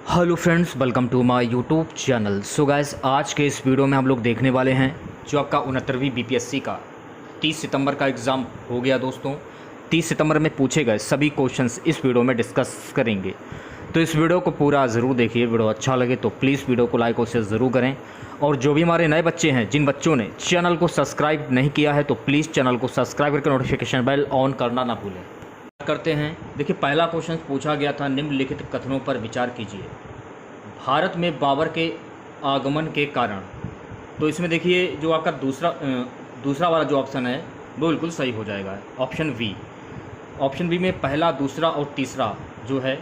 Hello friends, welcome to my YouTube channel. So guys, आज के इस वीडियो में हम लोग देखने वाले हैं जो आपका 69वीं बीपीएससी का 30 सितंबर का एग्ज़ाम हो गया दोस्तों। 30 सितंबर में पूछे गए सभी क्वेश्चंस इस वीडियो में डिस्कस करेंगे, तो इस वीडियो को पूरा ज़रूर देखिए। वीडियो अच्छा लगे तो प्लीज़ वीडियो को लाइक और शेयर ज़रूर करें। और जो भी हमारे नए बच्चे हैं, जिन बच्चों ने चैनल को सब्सक्राइब नहीं किया है, तो प्लीज़ चैनल को सब्सक्राइब करके नोटिफिकेशन बेल ऑन करना ना भूलें। करते हैं। देखिए, पहला क्वेश्चन पूछा गया था, निम्नलिखित कथनों पर विचार कीजिए। भारत में बाबर के आगमन के कारण। तो इसमें देखिए जो आपका दूसरा वाला जो ऑप्शन है वो बिल्कुल सही हो जाएगा, ऑप्शन बी में पहला, दूसरा और तीसरा जो है,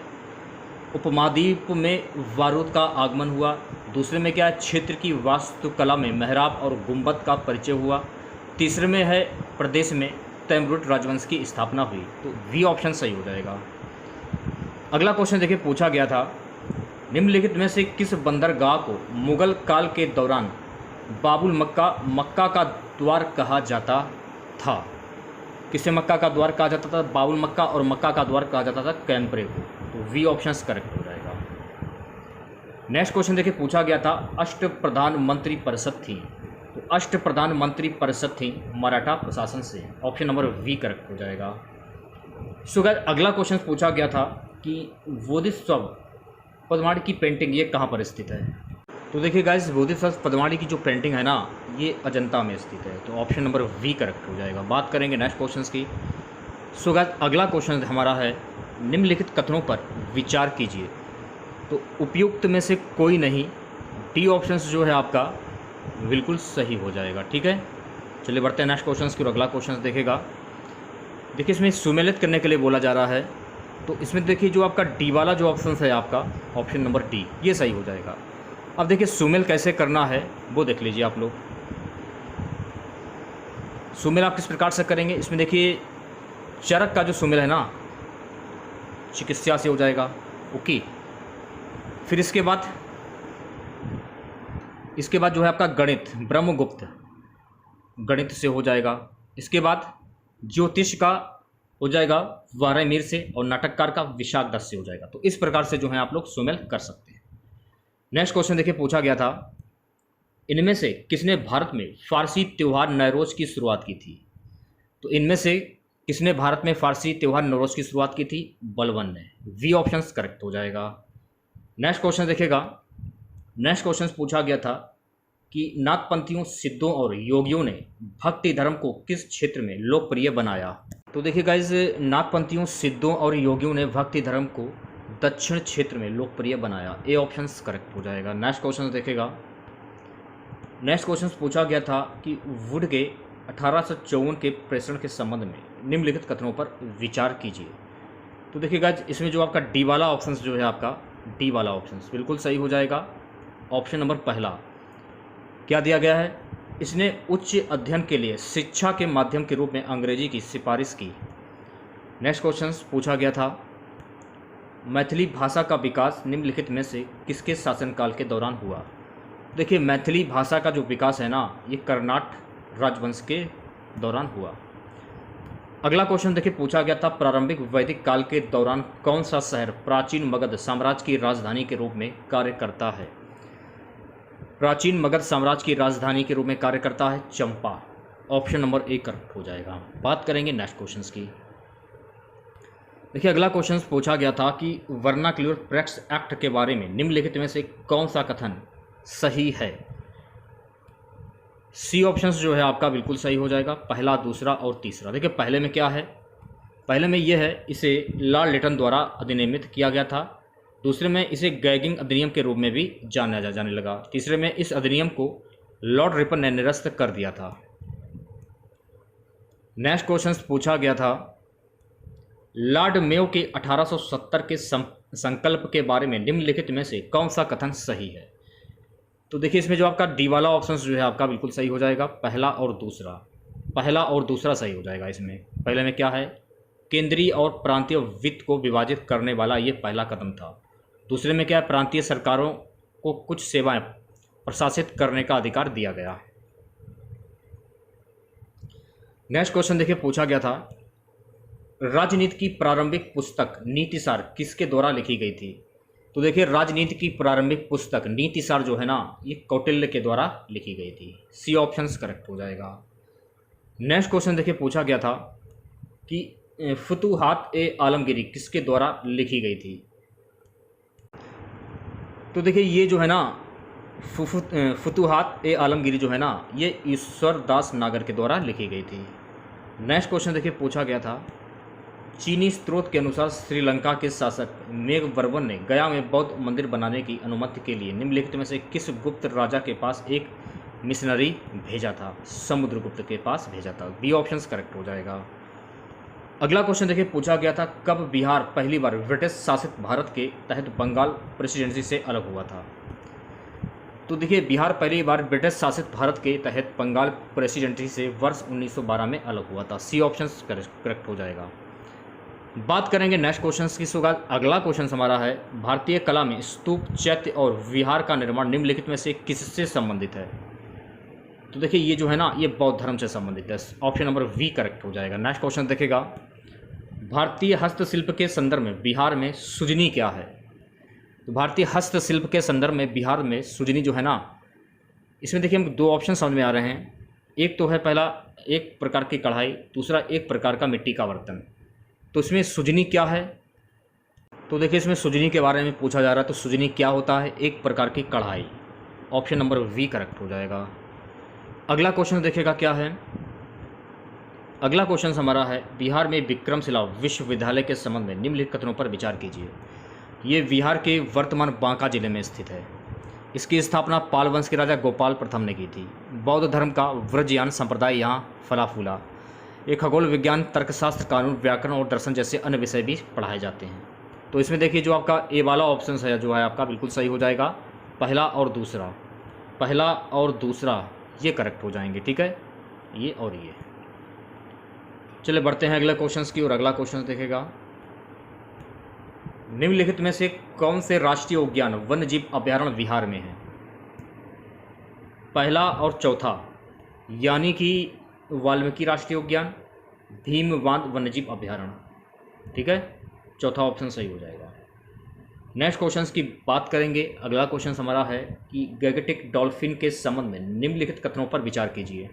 उपमहाद्वीप में बारूद का आगमन हुआ। दूसरे में क्या है, क्षेत्र की वास्तुकला में मेहराब और गुंबद का परिचय हुआ। तीसरे में है, प्रदेश में तैमूरिद राजवंश की स्थापना हुई। तो बी ऑप्शन सही हो जाएगा। अगला क्वेश्चन देखिए, पूछा गया था, निम्नलिखित में से किस बंदरगाह को मुगल काल के दौरान बाबुल मक्का का द्वार कहा जाता था? किसे मक्का का द्वार कहा जाता था? बाबुल मक्का। और मक्का का द्वार कहा जाता था कैम्परे को। तो वी ऑप्शन करेक्ट हो जाएगा। नेक्स्ट क्वेश्चन देखिए, पूछा गया था, अष्ट प्रधानमंत्री परिषद थी। तो अष्ट प्रधानमंत्री परिषद थी मराठा प्रशासन से। ऑप्शन नंबर वी करेक्ट हो जाएगा। सो गाइस, अगला क्वेश्चन पूछा गया था कि बोधिसत्व पदमाड़ी की पेंटिंग ये कहाँ पर स्थित है? तो देखिए गाइस, बोधिसत्व पदमाड़ी की जो पेंटिंग है ना, ये अजंता में स्थित है। तो ऑप्शन नंबर वी करेक्ट हो जाएगा। बात करेंगे नेक्स्ट क्वेश्चंस की। सो गाइस, अगला क्वेश्चन हमारा है, निम्नलिखित कथनों पर विचार कीजिए। तो उपयुक्त में से कोई नहीं, डी ऑप्शन जो है आपका बिल्कुल सही हो जाएगा। ठीक है, चलिए बढ़ते हैं नेक्स्ट क्वेश्चन की। अगला क्वेश्चन देखेगा, देखिए इसमें सुमेलित करने के लिए बोला जा रहा है। तो इसमें देखिए जो आपका डी वाला जो ऑप्शन है आपका, ऑप्शन नंबर डी, ये सही हो जाएगा। अब देखिए सुमेल कैसे करना है वो देख लीजिए आप लोग। सुमेल आप किस प्रकार से करेंगे, इसमें देखिए चरक का जो सुमेल है ना, चिकित्सा से हो जाएगा। ओके, फिर इसके बाद जो है आपका गणित, ब्रह्मगुप्त गणित से हो जाएगा। इसके बाद ज्योतिष का हो जाएगा वारामीर से, और नाटककार का विशाख दत्त से हो जाएगा। तो इस प्रकार से जो है आप लोग सुमेल कर सकते हैं। नेक्स्ट क्वेश्चन देखिए, पूछा गया था, इनमें से किसने भारत में फारसी त्यौहार नवरोज की शुरुआत की थी? तो इनमें से किसने भारत में फारसी त्यौहार नवरोज की शुरुआत की थी? बलबन ने। वी ऑप्शन करेक्ट हो जाएगा। नेक्स्ट क्वेश्चन देखिएगा, नेक्स्ट क्वेश्चन पूछा गया था कि नाथपंथियों, सिद्धों और योगियों ने भक्ति धर्म को किस क्षेत्र में लोकप्रिय बनाया? तो देखिए गाइज, नाथपंथियों, सिद्धों और योगियों ने भक्ति धर्म को दक्षिण क्षेत्र में लोकप्रिय बनाया। ए ऑप्शन करेक्ट हो जाएगा। नेक्स्ट क्वेश्चन देखेगा, नेक्स्ट क्वेश्चन पूछा गया था कि वुड के 1854 के प्रेषण के संबंध में निम्नलिखित कथनों पर विचार कीजिए। तो देखिए गाइज, इसमें जो आपका डी वाला ऑप्शन जो है आपका, डी वाला ऑप्शन बिल्कुल सही हो जाएगा। ऑप्शन नंबर पहला क्या दिया गया है, इसने उच्च अध्ययन के लिए शिक्षा के माध्यम के रूप में अंग्रेजी की सिफारिश की। नेक्स्ट क्वेश्चन पूछा गया था, मैथिली भाषा का विकास निम्नलिखित में से किसके शासनकाल के दौरान हुआ? देखिए मैथिली भाषा का जो विकास है ना, ये कर्नाट राजवंश के दौरान हुआ। अगला क्वेश्चन देखिए, पूछा गया था, प्रारंभिक वैदिक काल के दौरान कौन सा शहर प्राचीन मगध साम्राज्य की राजधानी के रूप में कार्य करता है? प्राचीन मगध साम्राज्य की राजधानी के रूप में कार्य करता है चंपा। ऑप्शन नंबर ए करेक्ट हो जाएगा। बात करेंगे नेक्स्ट क्वेश्चंस की। देखिए अगला क्वेश्चन पूछा गया था कि वर्नाक्युलर प्रेक्स एक्ट के बारे में निम्नलिखित में से कौन सा कथन सही है? सी ऑप्शन जो है आपका बिल्कुल सही हो जाएगा, पहला, दूसरा और तीसरा। देखिए पहले में क्या है, पहले में यह है, इसे लॉर्ड लिटन द्वारा अधिनियमित किया गया था। दूसरे में इसे गैगिंग अधिनियम के रूप में भी जाने लगा। तीसरे में इस अधिनियम को लॉर्ड रिपन ने निरस्त कर दिया था। नेक्स्ट क्वेश्चन पूछा गया था, लॉर्ड मेयो के 1870 के संकल्प के बारे में निम्नलिखित में से कौन सा कथन सही है? तो देखिए इसमें जो आपका डी वाला ऑप्शन जो है आपका बिल्कुल सही हो जाएगा, पहला और दूसरा सही हो जाएगा। इसमें पहले में क्या है, केंद्रीय और प्रांतीय वित्त को विभाजित करने वाला ये पहला कदम था। दूसरे में क्या है, प्रांतीय सरकारों को कुछ सेवाएं प्रशासित करने का अधिकार दिया गया। नेक्स्ट क्वेश्चन देखिए, पूछा गया था, राजनीति की प्रारंभिक पुस्तक नीतिसार किसके द्वारा लिखी गई थी? तो देखिए राजनीति की प्रारंभिक पुस्तक नीति सार जो है ना, ये कौटिल्य के द्वारा लिखी गई थी। सी ऑप्शन करेक्ट हो जाएगा। नेक्स्ट क्वेश्चन देखिए पूछा गया था कि फुतूहात ए आलमगीरी किसके द्वारा लिखी गई थी। तो देखिए ये जो है ना फुतूहात ए आलमगीरी जो है ना, ये ईश्वर दास नागर के द्वारा लिखी गई थी। नेक्स्ट क्वेश्चन देखिए पूछा गया था, चीनी स्रोत के अनुसार श्रीलंका के शासक मेघवर्मन ने गया में बौद्ध मंदिर बनाने की अनुमति के लिए निम्नलिखित में से किस गुप्त राजा के पास एक मिशनरी भेजा था। समुद्रगुप्त के पास भेजा था। बी ऑप्शन करेक्ट हो जाएगा। अगला क्वेश्चन देखिए पूछा गया था, कब बिहार पहली बार ब्रिटिश शासित भारत के तहत बंगाल प्रेसिडेंसी से अलग हुआ था। तो देखिए बिहार पहली बार ब्रिटिश शासित भारत के तहत बंगाल प्रेसिडेंसी से वर्ष 1912 में अलग हुआ था। सी ऑप्शन करेक्ट हो जाएगा। बात करेंगे नेक्स्ट क्वेश्चन की। अगला क्वेश्चन हमारा है, भारतीय कला में स्तूप, चैत्य और विहार का निर्माण निम्नलिखित में से किससे संबंधित है। तो देखिए ये जो है ना, ये बौद्ध धर्म से संबंधित है। ऑप्शन नंबर वी करेक्ट हो जाएगा। नेक्स्ट क्वेश्चन देखेगा, भारतीय हस्तशिल्प के संदर्भ में बिहार में सुजनी क्या है। तो भारतीय हस्तशिल्प के संदर्भ में बिहार में सुजनी जो है ना, इसमें देखिए हम दो ऑप्शन समझ में आ रहे हैं। एक तो है पहला एक प्रकार की कढ़ाई, दूसरा एक प्रकार का मिट्टी का बर्तन। तो इसमें सुजनी क्या है। तो देखिए इसमें सुजनी के बारे में पूछा जा रहा है। तो सुजनी क्या होता है, एक प्रकार की कढ़ाई। ऑप्शन नंबर वी करेक्ट हो जाएगा। अगला क्वेश्चन देखेगा क्या है। अगला क्वेश्चन हमारा है, बिहार में विक्रमशिला विश्वविद्यालय के संबंध में निम्नलिखित कथनों पर विचार कीजिए। ये बिहार के वर्तमान बांका जिले में स्थित है। इसकी स्थापना पाल वंश के राजा गोपाल प्रथम ने की थी। बौद्ध धर्म का व्रजयान संप्रदाय यहाँ फला फूला। एक खगोल विज्ञान, तर्कशास्त्र, कानून, व्याकरण और दर्शन जैसे अन्य विषय भी पढ़ाए जाते हैं। तो इसमें देखिए जो आपका ए वाला ऑप्शन है जो है आपका बिल्कुल सही हो जाएगा। पहला और दूसरा ये करेक्ट हो जाएंगे। ठीक है, ये और ये। चलिए बढ़ते हैं अगले क्वेश्चन की। और अगला क्वेश्चन देखेगा, निम्नलिखित में से कौन से राष्ट्रीय उद्यान वन्यजीव अभ्यारण्य बिहार में है। पहला और चौथा यानी कि वाल्मीकि राष्ट्रीय उद्यान, भीम बांध वन्यजीव अभ्यारण्य। ठीक है, चौथा ऑप्शन सही हो जाएगा। नेक्स्ट क्वेश्चन की बात करेंगे। अगला क्वेश्चन हमारा है कि गैगेटिक डॉल्फिन के संबंध में निम्नलिखित कथनों पर विचार कीजिए।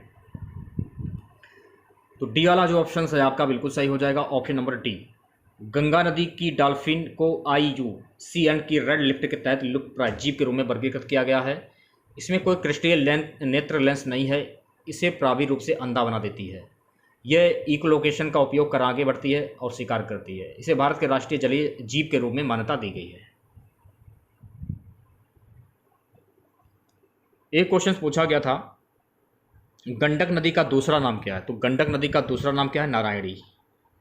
तो डी वाला जो ऑप्शन है आपका बिल्कुल सही हो जाएगा। ऑप्शन नंबर डी, गंगा नदी की डॉल्फिन को IUCN की रेड लिस्ट के तहत लुप्तप्राय जीव के रूप में वर्गीकृत किया गया है। इसमें कोई क्रिस्टल नेत्र लेंस नहीं है। इसे प्रभावी रूप से अंधा बना देती है। यह इकोलोकेशन का उपयोग कर आगे बढ़ती है और शिकार करती है। इसे भारत के राष्ट्रीय जलीय जीव के रूप में मान्यता दी गई है। एक क्वेश्चन पूछा गया था, गंडक नदी का दूसरा नाम क्या है। तो गंडक नदी का दूसरा नाम क्या है, नारायणी।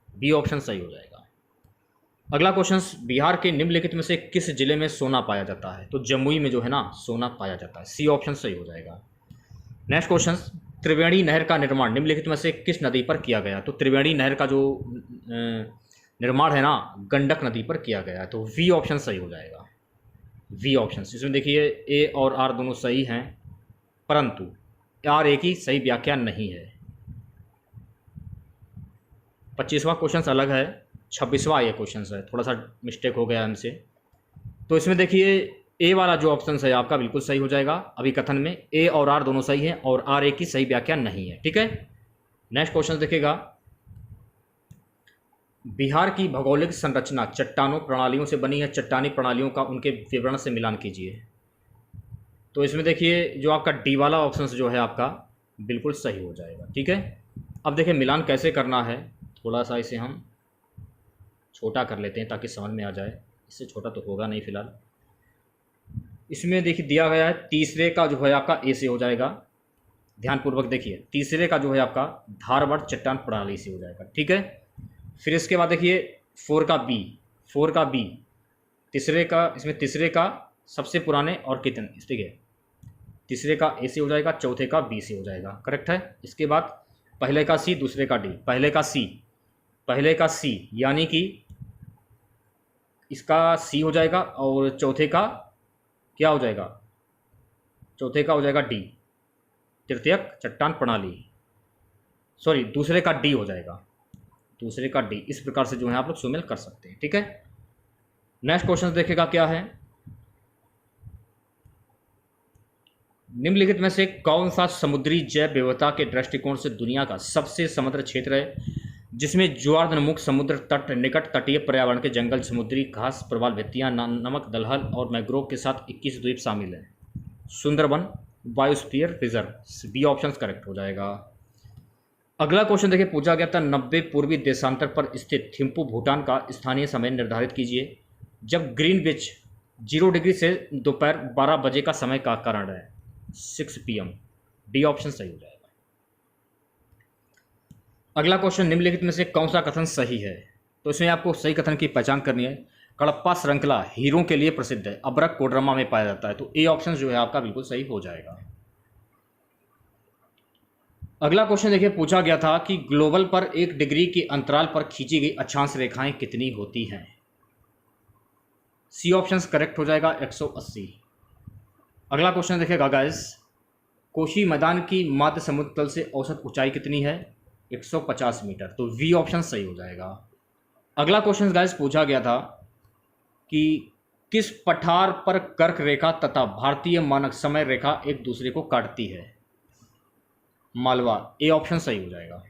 बी ऑप्शन सही हो जाएगा। अगला क्वेश्चन, बिहार के निम्नलिखित में से किस जिले में सोना पाया जाता है। तो जमुई में जो है ना सोना पाया जाता है। सी ऑप्शन सही हो जाएगा। नेक्स्ट क्वेश्चन, त्रिवेणी नहर का निर्माण निम्नलिखित में से किस नदी पर किया गया। तो त्रिवेणी नहर का जो निर्माण है ना गंडक नदी पर किया गया है। तो वी ऑप्शन सही हो जाएगा। वी ऑप्शन, इसमें देखिए ए और आर दोनों सही हैं, परंतु आर ए की सही व्याख्या नहीं है। 25वां क्वेश्चन अलग है, 26वां ये क्वेश्चन है। थोड़ा सा मिस्टेक हो गया हमसे। तो इसमें देखिए ए वाला जो ऑप्शन है आपका बिल्कुल सही हो जाएगा। अभी कथन में ए और आर दोनों सही हैं और आर ए की सही व्याख्या नहीं है। ठीक है, नेक्स्ट क्वेश्चन देखेगा, बिहार की भौगोलिक संरचना चट्टानों प्रणालियों से बनी है। चट्टानी प्रणालियों का उनके विवरण से मिलान कीजिए। तो इसमें देखिए जो आपका डी वाला ऑप्शन जो है आपका बिल्कुल सही हो जाएगा। ठीक है, अब देखिए मिलान कैसे करना है। थोड़ा सा इसे हम छोटा कर लेते हैं ताकि समझ में आ जाए। इससे छोटा तो होगा नहीं फिलहाल। इसमें देखिए दिया गया है तीसरे का जो है आपका ए से हो जाएगा। ध्यानपूर्वक देखिए, तीसरे का जो है आपका धारवाड़ चट्टान प्रणाली से हो जाएगा। ठीक है, फिर इसके बाद देखिए 4 का बी, तीसरे का, इसमें तीसरे का सबसे पुराने और कितने, इस ठीक है, तीसरे का ए से हो जाएगा, चौथे का बी से हो जाएगा। करेक्ट है। इसके बाद पहले का सी, दूसरे का डी, पहले का सी यानी कि इसका सी हो जाएगा और चौथे का क्या हो जाएगा, चौथे का हो जाएगा डी, तृतीयक चट्टान प्रणाली, सॉरी दूसरे का डी हो जाएगा, दूसरे का डी। इस प्रकार से जो है आप लोग सुमेल कर सकते हैं। ठीक है, नेक्स्ट क्वेश्चन देखेगा क्या है, निम्नलिखित में से कौन सा समुद्री जैव विविधता के दृष्टिकोण से दुनिया का सबसे समृद्ध क्षेत्र है, जिसमें ज्वारनमुख समुद्र तट, निकट तटीय पर्यावरण के जंगल, समुद्री घास प्रवाल भित्तियां, नमक दलहन और मैंग्रोव के साथ 21 द्वीप शामिल हैं? Sundarban biosphere reserve, B option correct हो जाएगा। अगला क्वेश्चन देखिए, पूछा गया था 90 पूर्वी देशांतर पर स्थित थिम्पू भूटान का स्थानीय समय निर्धारित कीजिए जब ग्रीनविच 0 डिग्री से दोपहर 12 बजे का समय का कारण है। 6 PM, डी ऑप्शन सही हो जाएगा। अगला क्वेश्चन, निम्नलिखित में से कौन सा कथन सही है? तो इसमें आपको सही कथन की पहचान करनी है। कडप्पा श्रृंखला हीरों के लिए प्रसिद्ध है, अब्रक कोडरमा में पाया जाता है, तो ए ऑप्शन जो है आपका बिल्कुल सही हो जाएगा। अगला क्वेश्चन देखिए, पूछा गया था कि ग्लोबल पर 1 डिग्री के अंतराल पर खींची गई अक्षांश रेखाएं कितनी होती हैं? सी ऑप्शन करेक्ट हो जाएगा, 180। अगला क्वेश्चन देखिएगा गाइस, कोशी मैदान की मध्य समुद्र तल से औसत ऊंचाई कितनी है? 150 मीटर, तो वी ऑप्शन सही हो जाएगा। अगला क्वेश्चन गाइस, पूछा गया था कि किस पठार पर कर्क रेखा तथा भारतीय मानक समय रेखा एक दूसरे को काटती है? मालवा, ए ऑप्शन सही हो जाएगा।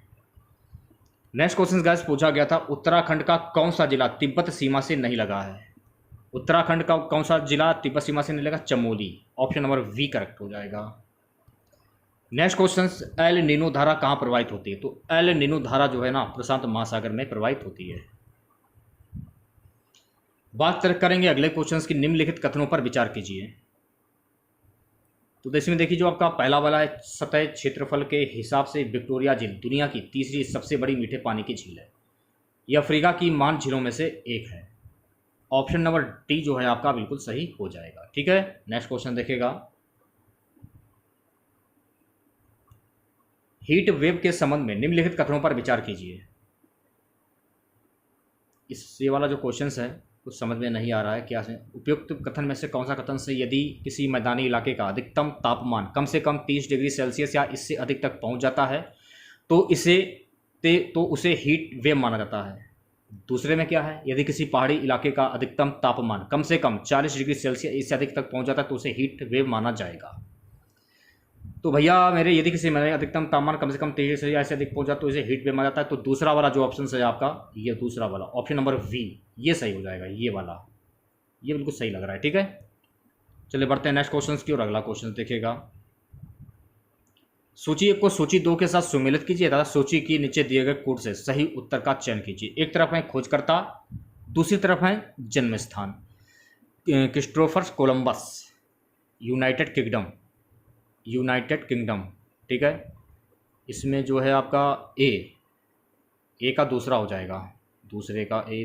नेक्स्ट क्वेश्चन गाइस, पूछा गया था उत्तराखंड का कौन सा जिला तिब्बत सीमा से नहीं लगा है? उत्तराखंड का कौन सा जिला तिब्बत सीमा से नहीं लगा? Chamoli, option number B correct हो जाएगा। नेक्स्ट क्वेश्चन, एल नीनो धारा कहाँ प्रवाहित होती है? तो एल नीनो धारा जो है ना प्रशांत महासागर में प्रवाहित होती है। बात करेंगे अगले क्वेश्चन की, निम्नलिखित कथनों पर विचार कीजिए। तो इसमें देखिए, जो आपका पहला वाला है, सतह क्षेत्रफल के हिसाब से विक्टोरिया झील दुनिया की तीसरी सबसे बड़ी मीठे पानी की झील है। यह अफ्रीका की मान झीलों में से एक है। ऑप्शन नंबर डी जो है आपका बिल्कुल सही हो जाएगा। ठीक है, नेक्स्ट क्वेश्चन देखेगा, हीट वेव के संबंध में निम्नलिखित कथनों पर विचार कीजिए। ये वाला जो क्वेश्चन है कुछ समझ में नहीं आ रहा है क्या है। उपयुक्त कथन में से कौन सा कथन से यदि किसी मैदानी इलाके का अधिकतम तापमान कम से कम 30 डिग्री सेल्सियस या इससे अधिक तक पहुंच जाता है तो उसे हीट वेव माना जाता है। दूसरे में क्या है, यदि किसी पहाड़ी इलाके का अधिकतम तापमान कम से कम 40 डिग्री सेल्सियस इससे अधिक तक पहुंच जाता है तो उसे हीट वेव माना जाएगा। तो भैया मेरे, यदि किसी में अधिकतम तापमान कम से कम 30 से या इससे अधिक पहुंच जाता तो इसे हीट वेव माना जाता है। तो दूसरा वाला जो ऑप्शन है आपका, ये दूसरा वाला ऑप्शन नंबर वी, ये सही हो जाएगा। ये वाला, ये बिल्कुल सही लग रहा है। ठीक है, चलिए बढ़ते हैं नेक्स्ट क्वेश्चन की और अगला क्वेश्चन देखेगा, सूची 1 को सूची 2 के साथ सुमेलित कीजिए तथा सूची के नीचे दिए गए कोड से सही उत्तर का चयन कीजिए। एक तरफ है खोजकर्ता, दूसरी तरफ है जन्म स्थान। Christopher Columbus, United kingdom. ठीक है, इसमें जो है आपका ए का दूसरा हो जाएगा, दूसरे का ए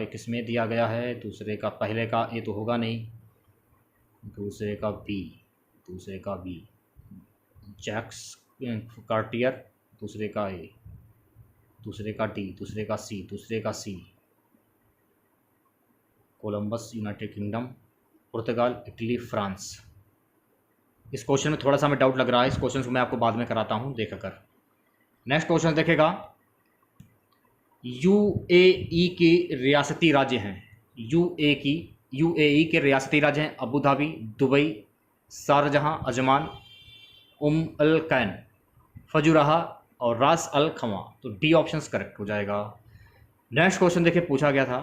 किसमें दिया गया है? दूसरे का, पहले का ए तो होगा नहीं, दूसरे का बी जैक्स कार्टियर, दूसरे का ए, दूसरे का डी, दूसरे का सी कोलंबस, यूनाइटेड किंगडम, पुर्तगाल, इटली, फ्रांस। इस क्वेश्चन में थोड़ा सा हमें डाउट लग रहा है, इस क्वेश्चन को मैं आपको बाद में कराता हूँ देखा कर। नेक्स्ट क्वेश्चन देखेगा, यूएई के रियासती राज्य हैं। यूएई के रियासती राज्य हैं Abu Dhabi, Dubai, Sharjah, Ajman, Al Quwain, Fujairah और रास अल खमा। तो डी ऑप्शन करेक्ट हो जाएगा। नेक्स्ट क्वेश्चन देखिए, पूछा गया था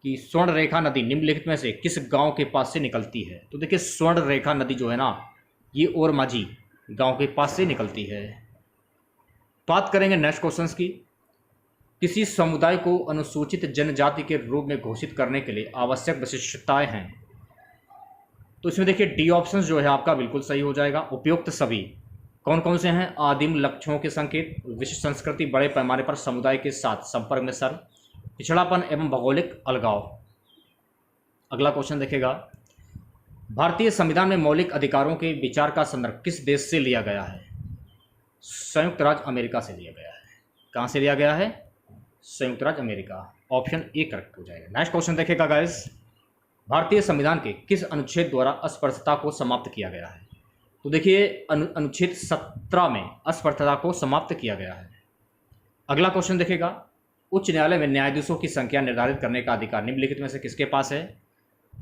कि स्वर्ण रेखा नदी निम्नलिखित में से किस गांव के पास से निकलती है? तो देखिए, स्वर्ण रेखा नदी जो है ना ये और माझी गांव के पास से निकलती है। बात करेंगे नेक्स्ट क्वेश्चंस की, किसी समुदाय को अनुसूचित जनजाति के रूप में घोषित करने के लिए आवश्यक विशिष्टताएं हैं। तो इसमें देखिए डी ऑप्शन जो है आपका बिल्कुल सही हो जाएगा। उपयुक्त सभी कौन कौन से हैं? आदिम लक्ष्यों के संकेत, विशिष्ट संस्कृति, बड़े पैमाने पर समुदाय के साथ संपर्क में सर, पिछड़ापन एवं भौगोलिक अलगाव। अगला क्वेश्चन देखेगा, भारतीय संविधान में मौलिक अधिकारों के विचार का संदर्भ किस देश से लिया गया है? संयुक्त राज्य अमेरिका से लिया गया है। कहाँ से लिया गया है? संयुक्त राज्य अमेरिका, ऑप्शन ए करेक्ट हो जाएगा। नेक्स्ट क्वेश्चन देखेगा गाइस, भारतीय संविधान के किस अनुच्छेद द्वारा अस्पृश्यता को समाप्त किया गया है? तो देखिए अनुच्छेद 17 में अस्पृश्यता को समाप्त किया गया है। अगला क्वेश्चन देखेगा, उच्च न्यायालय में न्यायाधीशों की संख्या निर्धारित करने का अधिकार निम्नलिखित में से किसके पास है?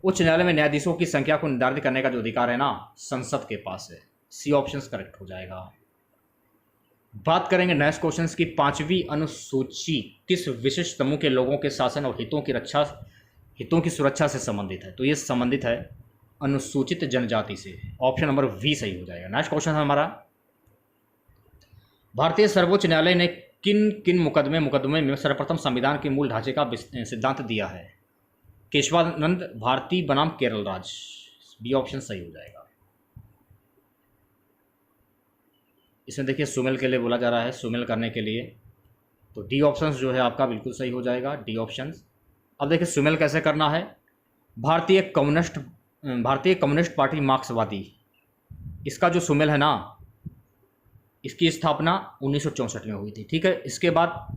उच्च न्यायालय में न्यायाधीशों की संख्या को निर्धारित करने का जो अधिकार है ना, संसद के पास है। सी ऑप्शन करेक्ट हो जाएगा। बात करेंगे नेक्स्ट क्वेश्चन की, 5वीं अनुसूची किस विशिष्ट समूह के लोगों के शासन और हितों की सुरक्षा से संबंधित है? तो ये संबंधित है अनुसूचित जनजाति से। ऑप्शन नंबर बी सही हो जाएगा। नेक्स्ट क्वेश्चन हमारा, भारतीय सर्वोच्च न्यायालय ने किन किन मुकदमे में सर्वप्रथम संविधान के मूल ढांचे का सिद्धांत दिया है? केशवानंद भारती बनाम केरल राज। बी ऑप्शन सही हो जाएगा। इसमें देखिए सुमेल के लिए बोला जा रहा है, सुमेल करने के लिए, तो डी ऑप्शन जो है आपका बिल्कुल सही हो जाएगा, डी ऑप्शन। अब देखिए सुमेल कैसे करना है। भारतीय कम्युनिस्ट पार्टी मार्क्सवादी, इसका जो सुमेल है ना, इसकी स्थापना 1964 में हुई थी। ठीक है, इसके बाद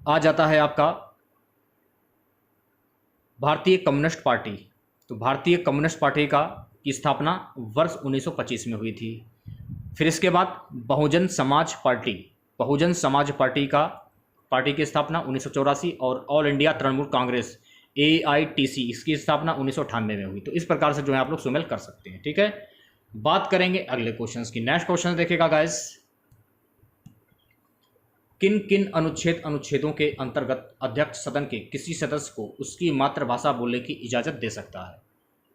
आ जाता है आपका भारतीय कम्युनिस्ट पार्टी। तो भारतीय कम्युनिस्ट पार्टी की स्थापना वर्ष 1925 में हुई थी। फिर इसके बाद बहुजन समाज पार्टी की स्थापना 1984 और all India Trinamool Congress AITC इसकी स्थापना 1998 में हुई। तो इस प्रकार से जो है आप लोग सुमेल कर सकते हैं। ठीक है, बात करेंगे अगले क्वेश्चंस की। नेक्स्ट क्वेश्चन देखिएगा गाइस, किन किन अनुच्छेदों के अंतर्गत अध्यक्ष सदन के किसी सदस्य को उसकी मातृभाषा बोलने की इजाजत दे सकता है?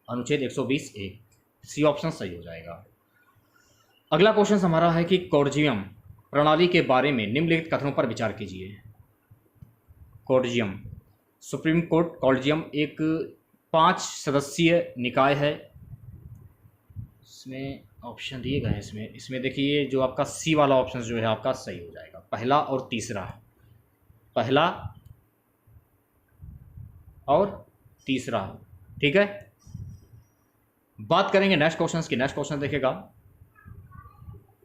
अनुच्छेद 120(1). सी ऑप्शन सही हो जाएगा। अगला क्वेश्चन हमारा है कि कॉर्जियम प्रणाली के बारे में निम्नलिखित कथनों पर विचार कीजिए। कॉर्जियम, सुप्रीम कोर्ट कॉर्जियम एक 5 सदस्यीय निकाय है। इसमें ऑप्शन दिए गए हैं, इसमें देखिए जो आपका सी वाला ऑप्शन जो है आपका सही हो जाएगा, पहला और तीसरा। ठीक है, बात करेंगे नेक्स्ट क्वेश्चन की। नेक्स्ट क्वेश्चन देखिएगा,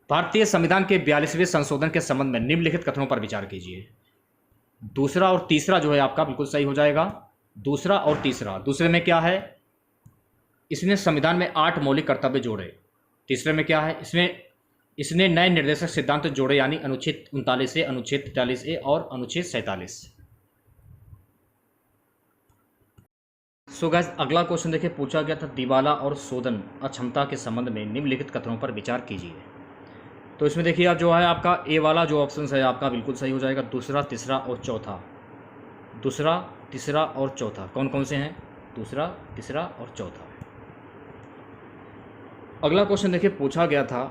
भारतीय संविधान के 42वें संशोधन के संबंध में निम्नलिखित कथनों पर विचार कीजिए। दूसरा और तीसरा जो है आपका बिल्कुल सही हो जाएगा, दूसरा और तीसरा। दूसरे में क्या है, इसने संविधान में 8 मौलिक कर्तव्य जोड़े। तीसरे में क्या है, इसने नए निर्देशक सिद्धांत जोड़े, यानी अनुच्छेद 39A, अनुच्छेद 43A और अनुच्छेद 47। सो गाइस, अगला क्वेश्चन देखिए, पूछा गया था दिवाला और शोधन अक्षमता के संबंध में निम्नलिखित कथनों पर विचार कीजिए। तो इसमें देखिए आप जो है आपका ए वाला जो ऑप्शन है आपका बिल्कुल सही हो जाएगा, दूसरा, तीसरा और चौथा। दूसरा, तीसरा और चौथा कौन कौन से हैं? दूसरा, तीसरा और चौथा। अगला क्वेश्चन देखिए, पूछा गया था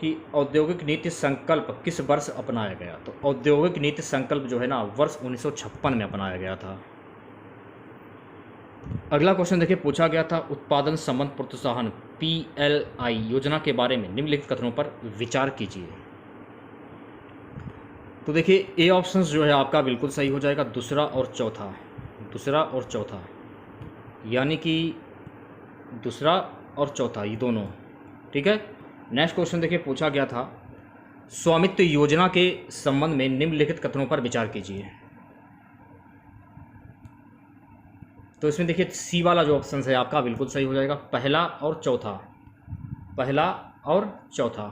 कि औद्योगिक नीति संकल्प किस वर्ष अपनाया गया? तो औद्योगिक नीति संकल्प जो है ना वर्ष 1956 में अपनाया गया था। अगला क्वेश्चन देखिए, पूछा गया था उत्पादन संबंध प्रोत्साहन PLI योजना के बारे में निम्नलिखित कथनों पर विचार कीजिए। तो देखिए ए ऑप्शन जो है आपका बिल्कुल सही हो जाएगा, दूसरा और चौथा, यानी कि दूसरा और चौथा ये दोनों। ठीक है, नेक्स्ट क्वेश्चन देखिए, पूछा गया था स्वामित्व योजना के संबंध में निम्नलिखित कथनों पर विचार कीजिए। तो इसमें देखिए सी वाला जो ऑप्शन है आपका बिल्कुल सही हो जाएगा, पहला और चौथा।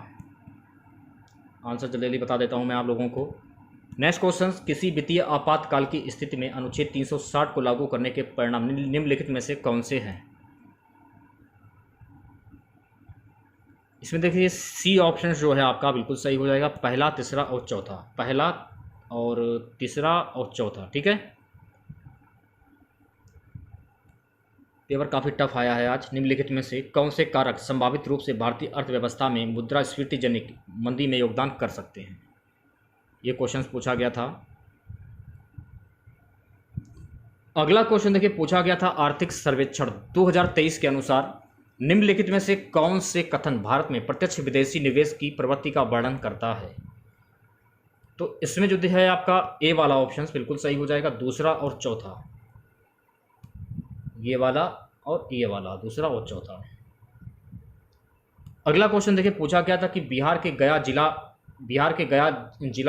आंसर जल्दी बता देता हूं मैं आप लोगों को। नेक्स्ट क्वेश्चन, किसी वित्तीय आपातकाल की स्थिति में अनुच्छेद 360 को लागू करने के परिणाम निम्नलिखित में से कौन से हैं? इसमें देखिए सी ऑप्शन जो है आपका बिल्कुल सही हो जाएगा, पहला, तीसरा और चौथा। ठीक है, पेपर काफ़ी टफ आया है आज। निम्नलिखित में से कौन से कारक संभावित रूप से भारतीय अर्थव्यवस्था में मुद्रास्फीति जनित मंदी में योगदान कर सकते हैं? ये क्वेश्चन पूछा गया था। अगला क्वेश्चन देखिए, पूछा गया था आर्थिक सर्वेक्षण 2023 के अनुसार निम्नलिखित में से कौन से कथन भारत में प्रत्यक्ष विदेशी निवेश की प्रवृत्ति का वर्णन करता है? तो इसमें जो है आपका ए वाला ऑप्शन बिल्कुल सही हो जाएगा, दूसरा और चौथा। ये वाला और ये वाला, दूसरा और चौथा। अगला क्वेश्चन देखिए, पूछा गया था कि बिहार के गया जिला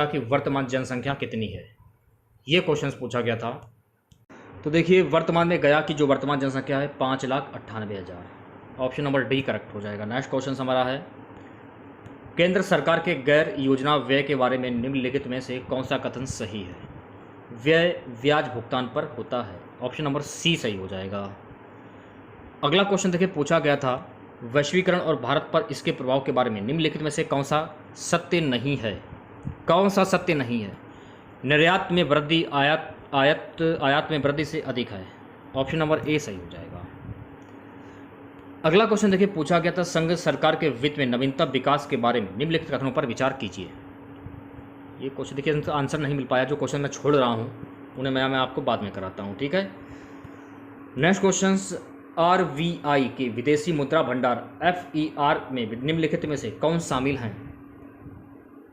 की वर्तमान जनसंख्या कितनी है? ये क्वेश्चन पूछा गया था। तो देखिए वर्तमान में गया की जो वर्तमान जनसंख्या है 5,98,000। ऑप्शन नंबर डी करेक्ट हो जाएगा। नेक्स्ट क्वेश्चन हमारा है, केंद्र सरकार के गैर योजना व्यय के बारे में निम्नलिखित में से कौन सा कथन सही है? व्यय ब्याज भुगतान पर होता है। ऑप्शन नंबर सी सही हो जाएगा। अगला क्वेश्चन देखिए पूछा गया था, वैश्वीकरण और भारत पर इसके प्रभाव के बारे में निम्नलिखित में से कौन सा सत्य नहीं है? कौन सा सत्य नहीं है? निर्यात में वृद्धि आयात में वृद्धि से अधिक है। ऑप्शन नंबर ए सही हो जाएगा। अगला क्वेश्चन देखिए पूछा गया था, संघ सरकार के वित्त में नवीनतम विकास के बारे में निम्नलिखित कथनों पर विचार कीजिए। ये क्वेश्चन देखिए आंसर नहीं मिल पाया, जो क्वेश्चन मैं छोड़ रहा हूँ उन्हें मैं आपको बाद में कराता हूँ, ठीक है। नेक्स्ट क्वेश्चन, RBI के विदेशी मुद्रा भंडार FER में निम्नलिखित में से कौन शामिल हैं?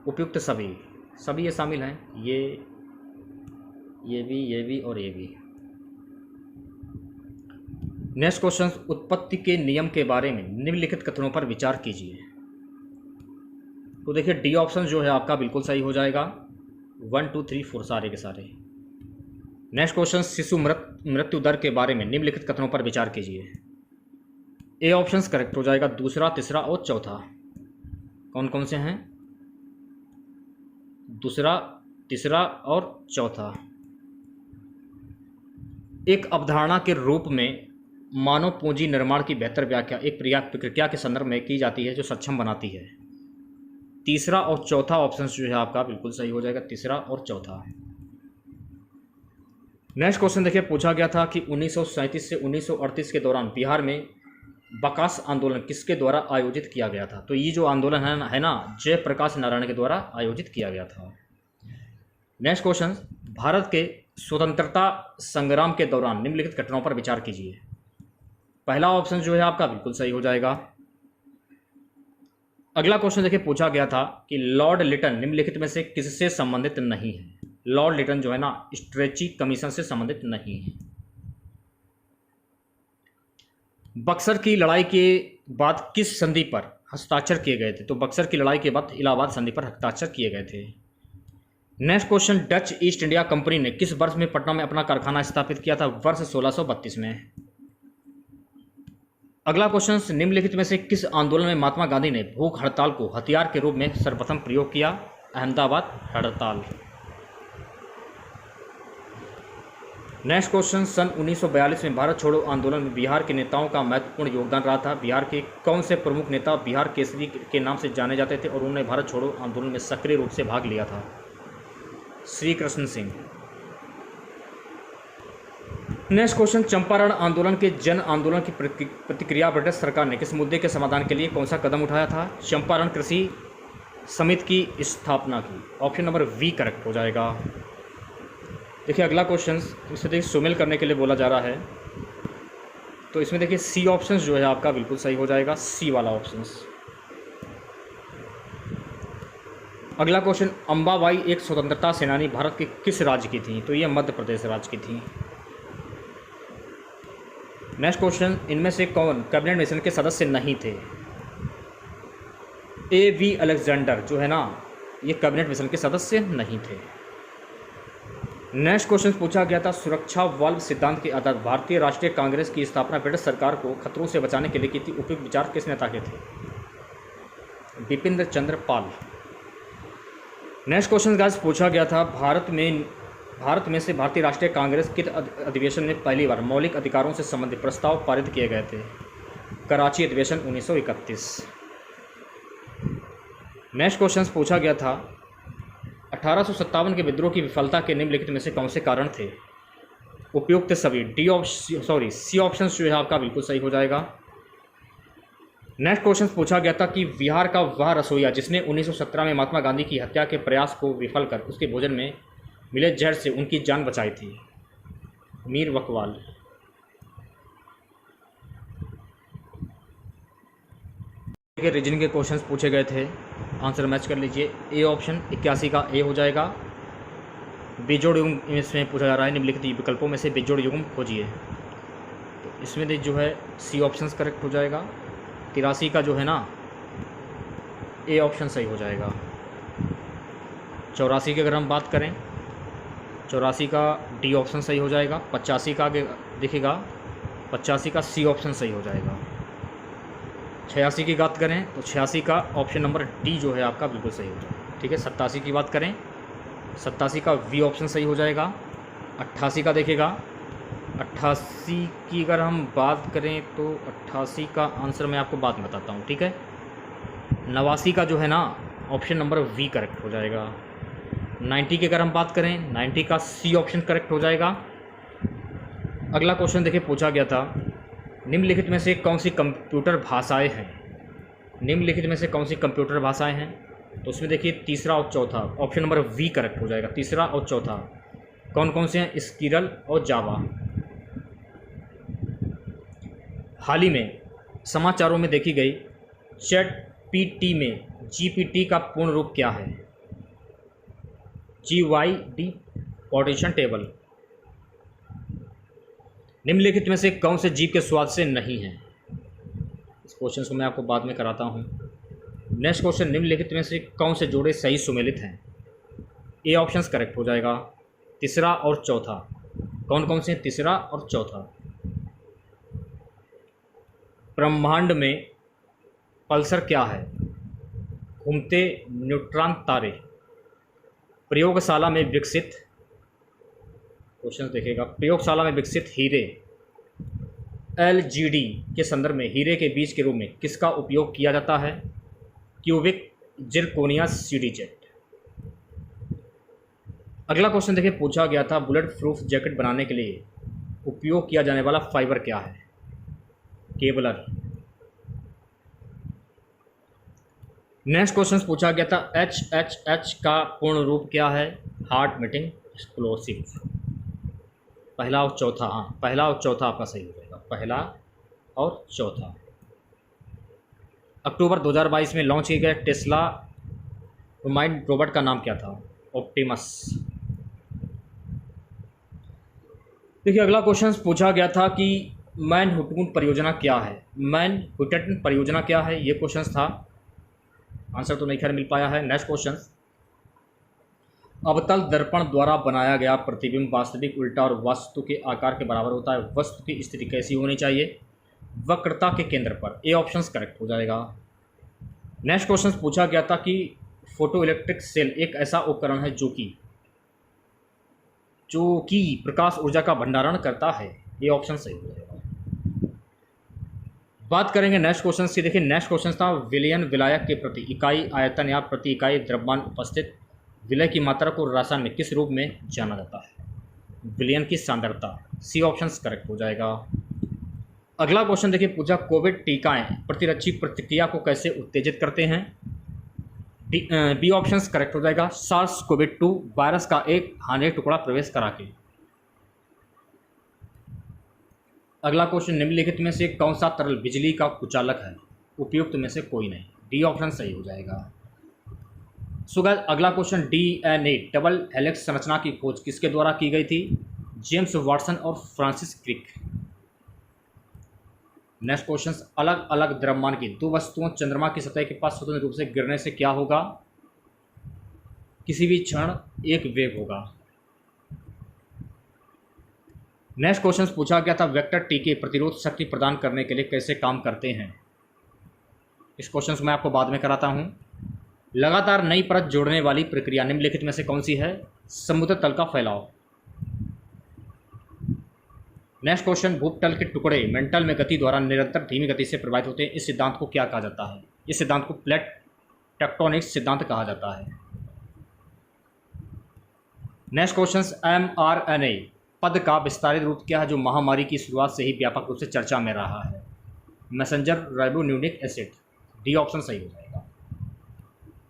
उपयुक्त सभी ये शामिल हैं, ये भी और ये भी। नेक्स्ट क्वेश्चन, उत्पत्ति के नियम के बारे में निम्नलिखित कथनों पर विचार कीजिए। तो देखिए डी ऑप्शन जो है आपका बिल्कुल सही हो जाएगा, 1 2 3 4 सारे के सारे। नेक्स्ट क्वेश्चन, शिशु मृत्यु दर के बारे में निम्नलिखित कथनों पर विचार कीजिए। ए ऑप्शन करेक्ट हो जाएगा, दूसरा, तीसरा और चौथा। कौन कौन से हैं? दूसरा, तीसरा और चौथा। एक अवधारणा के रूप में मानव पूंजी निर्माण की बेहतर व्याख्या एक प्रक्रिया के संदर्भ में की जाती है जो सक्षम बनाती है। तीसरा और चौथा ऑप्शन जो है आपका बिल्कुल सही हो जाएगा, तीसरा और चौथा। नेक्स्ट क्वेश्चन देखिए पूछा गया था कि 1937 से 1938 के दौरान बिहार में बकास आंदोलन किसके द्वारा आयोजित किया गया था? तो ये जो आंदोलन है ना, जयप्रकाश नारायण के द्वारा आयोजित किया गया था। नेक्स्ट क्वेश्चन, भारत के स्वतंत्रता संग्राम के दौरान निम्नलिखित घटनाओं पर विचार कीजिए। पहला ऑप्शन जो है आपका बिल्कुल सही हो जाएगा। अगला क्वेश्चन देखिए पूछा गया था कि लॉर्ड लिटन निम्नलिखित में से किससे संबंधित नहीं है? लॉर्ड लिटन जो है ना, स्ट्रेची कमीशन से संबंधित नहीं है। बक्सर की लड़ाई के बाद किस संधि पर हस्ताक्षर किए गए थे? तो बक्सर की लड़ाई के बाद इलाहाबाद संधि पर हस्ताक्षर किए गए थे। Next question, Dutch east India company ने किस वर्ष में पटना में अपना कारखाना स्थापित किया था? वर्ष 1632 में। अगला क्वेश्चन, निम्नलिखित में से किस आंदोलन में महात्मा गांधी ने भूख हड़ताल को हथियार के रूप में सर्वप्रथम प्रयोग किया? अहमदाबाद हड़ताल। नेक्स्ट क्वेश्चन, सन 1942 में भारत छोड़ो आंदोलन में बिहार के नेताओं का महत्वपूर्ण योगदान रहा था। बिहार के कौन से प्रमुख नेता बिहार केसरी के नाम से जाने जाते थे और उन्होंने भारत छोड़ो आंदोलन में सक्रिय रूप से भाग लिया था? श्री कृष्ण सिंह। नेक्स्ट क्वेश्चन, चंपारण आंदोलन के जन आंदोलन की प्रतिक्रिया ब्रिटिश सरकार ने किस मुद्दे के समाधान के लिए कौन सा कदम उठाया था? चंपारण कृषि समिति की स्थापना की। ऑप्शन नंबर बी करेक्ट हो जाएगा। देखिए अगला क्वेश्चन, इसे देखिए सुमेल करने के लिए बोला जा रहा है, तो इसमें देखिए सी ऑप्शन जो है आपका बिल्कुल सही हो जाएगा, सी वाला ऑप्शन। अगला क्वेश्चन, अंबाबाई एक स्वतंत्रता सेनानी भारत के किस राज्य की थी? तो ये मध्य प्रदेश राज्य की थी। नेक्स्ट क्वेश्चन, इनमें से कौन कैबिनेट मिशन के सदस्य नहीं थे? A.V. अलेक्जेंडर जो है ना, ये कैबिनेट मिशन के सदस्य नहीं थे। नेक्स्ट क्वेश्चन पूछा गया था, सुरक्षा वाल्व सिद्धांत के आधार भारतीय राष्ट्रीय कांग्रेस की स्थापना ब्रिटिश सरकार को खतरों से बचाने के लिए की थी। उपयुक्त विचार किस नेता के थे? Bipin Chandra Pal. Next question guys पूछा गया था, भारत में से भारतीय राष्ट्रीय कांग्रेस किस अधिवेशन में पहली बार मौलिक अधिकारों से संबंधित प्रस्ताव पारित किए गए थे? कराची अधिवेशन 1931। नेक्स्ट क्वेश्चन पूछा गया था, 1857 के विद्रोह की विफलता के निम्नलिखित में से कौन से कारण थे? उपयुक्त सभी। सी ऑप्शन जो है आपका बिल्कुल सही हो जाएगा। नेक्स्ट क्वेश्चन पूछा गया था कि बिहार का वह रसोइया जिसने 1917 में महात्मा गांधी की हत्या के प्रयास को विफल कर उसके भोजन में मिले जहर से उनकी जान बचाई थी? मीर वकवाल। देखिए रीजनिंग के क्वेश्चंस पूछे गए थे, आंसर मैच कर लीजिए। ए ऑप्शन 81 का ए हो जाएगा। बेजोड़ युग्म इसमें पूछा जा रहा है, निम्नलिखित विकल्पों में से बेजोड़ युग्म खोजिए। तो इसमें जो है सी ऑप्शन करेक्ट हो जाएगा। 83 का जो है ना, ए ऑप्शन सही हो जाएगा। 84 की अगर हम बात करें, 84 का डी ऑप्शन सही हो जाएगा। 85 का आगे दिखेगा, 85 का सी ऑप्शन सही हो जाएगा। 86 की बात करें तो 86 का ऑप्शन नंबर डी जो है आपका बिल्कुल सही हो जाएगा। ठीक है, 87 की बात करें, 87 का वी ऑप्शन सही हो जाएगा। 88 का देखेगा 88 की अगर हम बात करें तो 88 का आंसर मैं आपको बाद में बताता हूँ, ठीक है। 89 का जो है ना, ऑप्शन नंबर वी करेक्ट हो जाएगा। 90 की अगर हम बात करें, 90 का सी ऑप्शन करेक्ट हो जाएगा। अगला क्वेश्चन देखिए पूछा गया था, निम्नलिखित में से कौन सी कंप्यूटर भाषाएं हैं। निम्नलिखित में से कौन सी कंप्यूटर भाषाएं हैं, तो उसमें देखिए तीसरा और चौथा, ऑप्शन नंबर वी करेक्ट हो जाएगा। तीसरा और चौथा कौन कौन से हैं, स्किरल और जावा। हाल ही में समाचारों में देखी गई चैट पीटी में जीपीटी का पूर्ण रूप क्या है। GYD potential table. निम्नलिखित में से कौन से जीव के स्वाद से नहीं है। इस क्वेश्चन को मैं आपको बाद में कराता हूँ। नेक्स्ट क्वेश्चन, निम्नलिखित में से कौन से जोड़े सही सुमेलित हैं। ए ऑप्शंस करेक्ट हो जाएगा। तीसरा और चौथा कौन कौन से हैं, तीसरा और चौथा। ब्रह्मांड में पल्सर क्या है, घूमते न्यूट्रॉन तारे। प्रयोगशाला में विकसित, क्वेश्चन देखिएगा, प्रयोगशाला में विकसित हीरे LGD के संदर्भ में हीरे के बीज के रूप में किसका उपयोग किया जाता है। क्यूबिक जिरकोनिया सीडीजेट। अगला क्वेश्चन देखिए पूछा गया था, बुलेट प्रूफ जैकेट बनाने के लिए उपयोग किया जाने वाला फाइबर क्या है। केबलर। नेक्स्ट क्वेश्चन पूछा गया था, HHH का पूर्ण रूप क्या है। Heart meeting explosive. पहला और चौथा, हाँ पहला और चौथा आपका सही हो जाएगा, पहला और चौथा। अक्टूबर 2022 में लॉन्च किए गए टेस्ला ह्यूमैन रोबोट का नाम क्या था। ऑप्टिमस। देखिए अगला क्वेश्चन पूछा गया था कि मैनहट्टन परियोजना क्या है। मैनहट्टन परियोजना क्या है, ये क्वेश्चन था। आंसर तो नहीं खैर मिल पाया है। नेक्स्ट क्वेश्चन, अवतल दर्पण द्वारा बनाया गया प्रतिबिंब वास्तविक, उल्टा और वस्तु के आकार के बराबर होता है। वस्तु की स्थिति कैसी होनी चाहिए, वक्रता के केंद्र पर। ए ऑप्शन करेक्ट हो जाएगा। नेक्स्ट क्वेश्चन पूछा गया था कि फोटो इलेक्ट्रिक सेल एक ऐसा उपकरण है जो कि प्रकाश ऊर्जा का भंडारण करता है। ये ऑप्शन सही हो जाएगा। बात करेंगे नेक्स्ट क्वेश्चन की। देखिए नेक्स्ट क्वेश्चन था, विलयन विलायक के प्रति इकाई आयतन या प्रति इकाई द्रव्यमान उपस्थित विलय की मात्रा को रसायन में किस रूप में जाना जाता है। विलयन की सांद्रता। सी ऑप्शन करेक्ट हो जाएगा। अगला क्वेश्चन देखिए पूछा, कोविड टीकाएं प्रतिरक्षी प्रतिक्रिया को कैसे उत्तेजित करते हैं। बी ऑप्शन करेक्ट हो जाएगा। SARS-CoV-2 वायरस का एक हानिकारक टुकड़ा प्रवेश करा के। अगला क्वेश्चन, निम्नलिखित में से कौन सा तरल बिजली का कुचालक है। उपयुक्त में से कोई नहीं। डी ऑप्शन सही हो जाएगा। सो गाइस अगला क्वेश्चन, DNA डबल हेलिक्स संरचना की खोज किसके द्वारा की गई थी। जेम्स वाटसन और फ्रांसिस क्रिक। नेक्स्ट क्वेश्चन, अलग अलग द्रव्यमान की दो वस्तुओं चंद्रमा की सतह के पास स्वतंत्र रूप से गिरने से क्या होगा। किसी भी क्षण एक वेग होगा। नेक्स्ट क्वेश्चन पूछा गया था, वेक्टर टीके प्रतिरोध शक्ति प्रदान करने के लिए कैसे काम करते हैं। इस क्वेश्चन को मैं आपको बाद में कराता हूं। लगातार नई परत जोड़ने वाली प्रक्रिया निम्नलिखित में से कौन सी है। समुद्र तल का फैलाव। नेक्स्ट क्वेश्चन, भूतल के टुकड़े मेंटल में गति द्वारा निरंतर धीमी गति से प्रभावित होते हैं। इस सिद्धांत को क्या कहा जाता है। इस सिद्धांत को प्लेट टेक्टोनिक्स सिद्धांत कहा जाता है। नेक्स्ट क्वेश्चन, mRNA पद का विस्तारित रूप क्या है जो महामारी की शुरुआत से ही व्यापक रूप से चर्चा में रहा है। Messenger ribonucleic acid. D option सही हो जाएगा।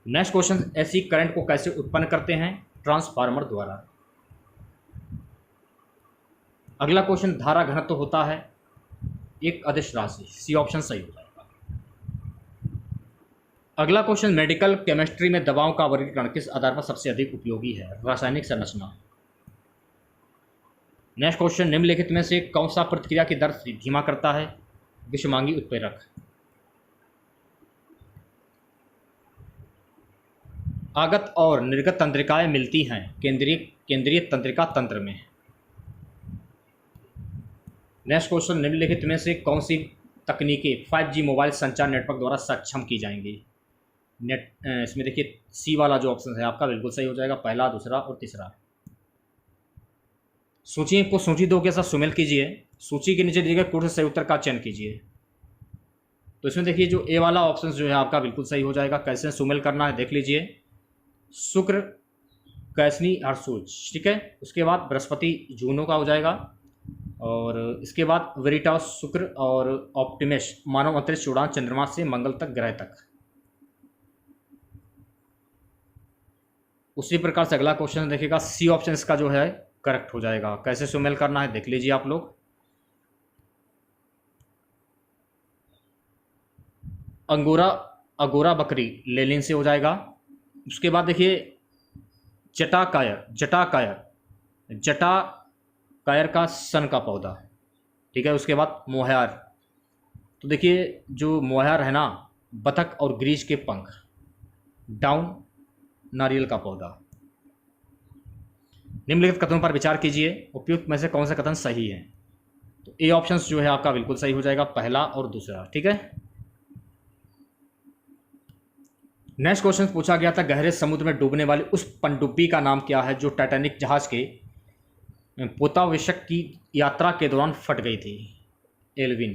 नेक्स्ट क्वेश्चन, ऐसी करंट को कैसे उत्पन्न करते हैं। ट्रांसफार्मर द्वारा। अगला क्वेश्चन, धारा घनत्व होता है एक अदिश राशि। सी ऑप्शन सही हो जाएगा। अगला क्वेश्चन, मेडिकल केमिस्ट्री में दवाओं का वर्गीकरण किस आधार पर सबसे अधिक उपयोगी है। रासायनिक संरचना। नेक्स्ट क्वेश्चन, निम्नलिखित में से कौन सा प्रतिक्रिया की दर धीमा करता है। विषमांगी उत्प्रेरक। आगत और निर्गत तंत्रिकाएं मिलती हैं केंद्रीय तंत्रिका तंत्र में। नेक्स्ट क्वेश्चन, निम्नलिखित में से कौन सी तकनीकें 5G मोबाइल संचार नेटवर्क द्वारा सक्षम की जाएंगी। इसमें देखिए सी वाला जो ऑप्शन है आपका बिल्कुल सही हो जाएगा। पहला, दूसरा और तीसरा। सूची को सूची 2 के साथ सुमेल कीजिए। सूची के नीचे दिए गए कोड से सही उत्तर का चयन कीजिए। तो इसमें देखिए जो ए वाला ऑप्शन जो है आपका बिल्कुल सही हो जाएगा। कैसे सुमेल करना है देख लीजिए। शुक्र, कैसनी, हर्षुज, ठीक है। उसके बाद बृहस्पति जूनो का हो जाएगा, और इसके बाद वेरिटास शुक्र, और ऑप्टिमस मानव अंतरिक्ष उड़ान चंद्रमा से मंगल तक, ग्रह तक। उसी प्रकार से अगला क्वेश्चन देखिएगा। सी ऑप्शन इसका जो है करेक्ट हो जाएगा। कैसे सुमेल करना है देख लीजिए आप लोग। अगोरा बकरी लेलिन से हो जाएगा। उसके बाद देखिए जटाकायर का सन का पौधा, ठीक है। उसके बाद मोहायर, तो देखिए जो मोहायर है ना, बतख और ग्रीज के पंख। डाउन, नारियल का पौधा। निम्नलिखित कथनों पर विचार कीजिए, उपयुक्त में से कौन सा कथन सही है। तो ए ऑप्शन जो है आपका बिल्कुल सही हो जाएगा, पहला और दूसरा, ठीक है। नेक्स्ट क्वेश्चन पूछा गया था, गहरे समुद्र में डूबने वाली उस पनडुब्बी का नाम क्या है जो टाइटैनिक जहाज के पोतावेशक की यात्रा के दौरान फट गई थी। एल्विन।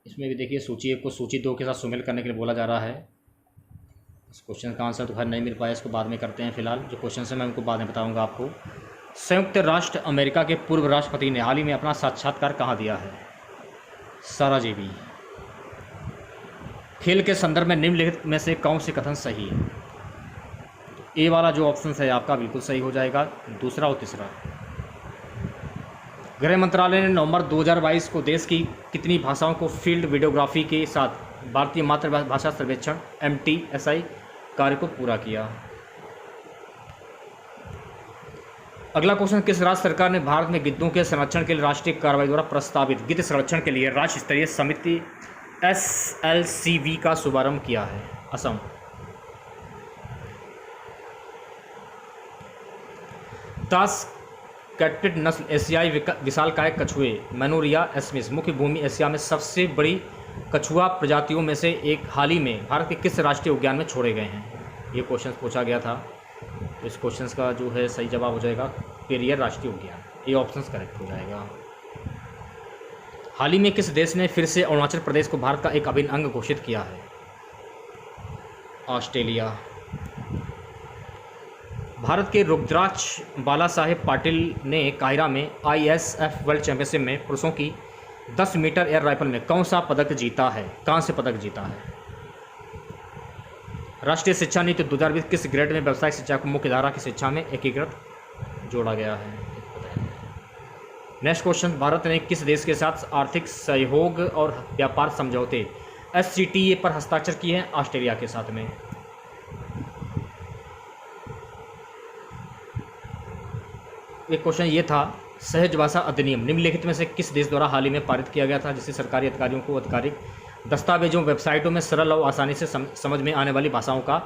इसमें भी देखिए सूची 1 को सूची 2 के साथ सुमेल करने के लिए बोला जा रहा है। इस क्वेश्चन का आंसर तो खैर नहीं मिल पाया, इसको बाद में करते हैं। फिलहाल जो क्वेश्चन है मैं उनको बाद में बताऊंगा आपको। संयुक्त राष्ट्र अमेरिका के पूर्व राष्ट्रपति ने हाल ही में अपना साक्षात्कार कहाँ दिया है। साराजेवी। खेल के संदर्भ में निम्नलिखित में से कौन से कथन सही है। ए वाला जो ऑप्शन है आपका बिल्कुल सही हो जाएगा, दूसरा और तीसरा। गृह मंत्रालय ने नवंबर 2022 को देश की कितनी भाषाओं को फील्ड वीडियोग्राफी के साथ भारतीय मातृभाषा सर्वेक्षण MTSI कार्य को पूरा किया। अगला क्वेश्चन, किस राज्य सरकार ने भारत में गिद्धों के संरक्षण के लिए राष्ट्रीय कार्रवाई द्वारा प्रस्तावित गिद्ध संरक्षण के लिए राज्य स्तरीय समिति SLCV का शुभारंभ किया है। असम। तास कैटपिट नस्ल एशियाई विशालकाय कछुए मैनोरिया एस्मिस मुख्य भूमि एशिया में सबसे बड़ी कछुआ प्रजातियों में से एक हाल ही में भारत के किस राष्ट्रीय उद्यान में छोड़े गए हैं। ये क्वेश्चन पूछा गया था। इस क्वेश्चन का जो है सही जवाब हो जाएगा पेरियर राष्ट्रीय उद्यान। ये ऑप्शन करेक्ट हो जाएगा। हाल ही में किस देश ने फिर से अरुणाचल प्रदेश को भारत का एक अभिन्न अंग घोषित किया है। ऑस्ट्रेलिया। भारत के रुद्राक्ष बाला साहेब पाटिल ने काहिरा में ISF वर्ल्ड चैंपियनशिप में पुरुषों की 10 मीटर एयर राइफल में कौन सा पदक जीता है, कांस्य पदक जीता है। राष्ट्रीय शिक्षा नीति 2020 किस ग्रेड में व्यावसायिक शिक्षा को मुख्य धारा की शिक्षा में एकीकृत जोड़ा गया है। नेक्स्ट क्वेश्चन, भारत ने किस देश के साथ आर्थिक सहयोग और व्यापार समझौते SCTA पर हस्ताक्षर किए हैं। ऑस्ट्रेलिया के साथ में। एक क्वेश्चन ये था, सहज भाषा अधिनियम निम्नलिखित में से किस देश द्वारा हाल ही में पारित किया गया था, जिससे सरकारी अधिकारियों को आधिकारिक दस्तावेजों वेबसाइटों में सरल और आसानी से समझ में आने वाली भाषाओं का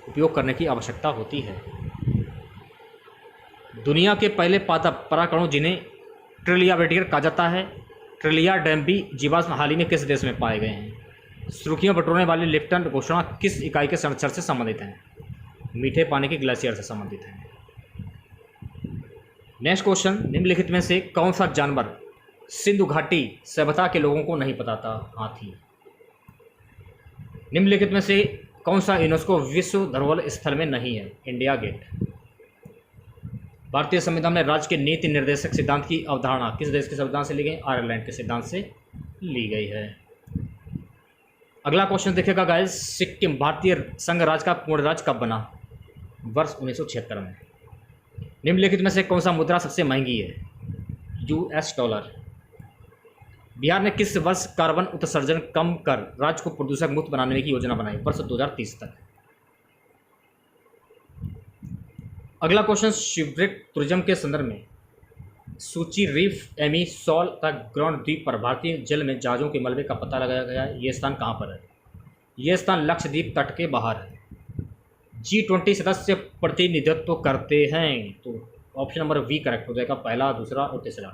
उपयोग करने की आवश्यकता होती है। दुनिया के पहले पराकणों जिन्हें ट्रिलिया वेटिगर कहा जाता है, ट्रिलिया डैम्बी जीवाश्म हाल ही में किस देश में पाए गए हैं। सुर्खियां बटोरने वाली लिप्टन घोषणा किस इकाई के संरक्षण से संबंधित हैं। मीठे पानी के ग्लेशियर से संबंधित हैं। नेक्स्ट क्वेश्चन, निम्नलिखित में से कौन सा जानवर सिंधु घाटी सभ्यता के लोगों को नहीं पता था। हाथी। निम्नलिखित में से कौन सा यूनेस्को विश्व धरोहर स्थल में नहीं है। India Gate. भारतीय संविधान में राज्य के नीति निर्देशक सिद्धांत की अवधारणा किस देश के संविधान से ली गई। आयरलैंड के सिद्धांत से ली गई है। अगला क्वेश्चन देखिएगा गाइस, सिक्किम भारतीय संघ राज्य का पूर्ण राज्य कब बना। वर्ष 1976 में। निम्नलिखित में से कौन सा मुद्रा सबसे महंगी है। US dollar. बिहार ने किस वर्ष कार्बन उत्सर्जन कम कर राज्य को प्रदूषक मुक्त बनाने की योजना बनाई। वर्ष 2030 तक। अगला क्वेश्चन, शिवरेक टूरिज्म के संदर्भ में सूची रीफ, एमी, सॉल तथा ग्रॉन द्वीप पर भारतीय जल में जहाज़ों के मलबे का पता लगाया गया है। ये स्थान कहाँ पर है। ये स्थान लक्षद्वीप तट के बाहर है। G20 सदस्य प्रतिनिधित्व करते हैं। तो ऑप्शन नंबर V करेक्ट हो जाएगा, पहला, दूसरा और तीसरा।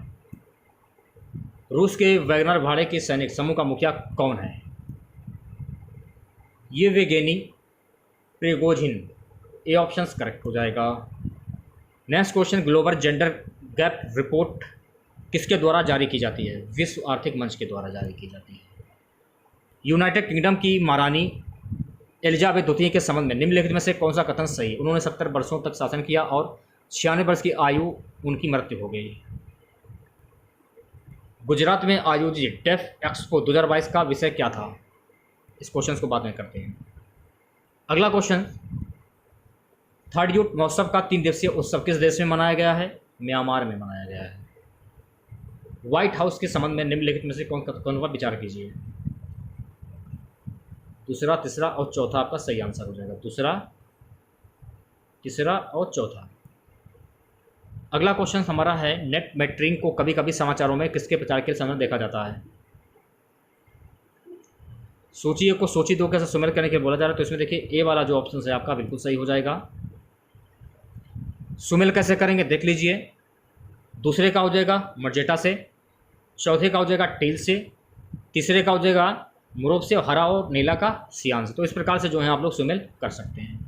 रूस के वैगनर भाड़े के सैनिक समूह का मुखिया कौन है। ये वेगेनी प्रिगोजिन। ए ऑप्शन करेक्ट हो जाएगा। Next question, global gender gap report किसके द्वारा जारी की जाती है? विश्व आर्थिक मंच के द्वारा जारी की जाती है। यूनाइटेड किंगडम की महारानी एलिजाबेथ द्वितीय के संबंध में निम्नलिखित में से कौन सा कथन सही है? उन्होंने 70 वर्षों तक शासन किया और 96 वर्ष की आयु उनकी मृत्यु हो गई। गुजरात में आयोजित डेफ एक्सपो 2022 का विषय क्या था? इस क्वेश्चन को बाद में करते हैं। अगला क्वेश्चन, थर्ड यूथ महोत्सव का 3 दिवसीय उत्सव किस देश में मनाया गया है? म्यांमार में मनाया गया है। व्हाइट हाउस के संबंध में निम्नलिखित में से कौन पर विचार कीजिए? दूसरा, तीसरा और चौथा आपका सही आंसर हो जाएगा। दूसरा, तीसरा और चौथा। अगला क्वेश्चन हमारा है, नेट मेट्रिंग को कभी कभी समाचारों में किसके प्रचार के समय देखा जाता है? सोचिए को सोची दो कैसे सुमेल करने के बोला जा रहा है, तो इसमें देखिए ए वाला जो ऑप्शन है आपका बिल्कुल सही हो जाएगा। सुमेल कैसे करेंगे देख लीजिए। दूसरे का हो जाएगा मर्जेटा से, चौथे का हो जाएगा टील से, तीसरे का हो जाएगा मुरोब से, हरा और नीला का सियान से। तो इस प्रकार से जो है आप लोग सुमेल कर सकते हैं।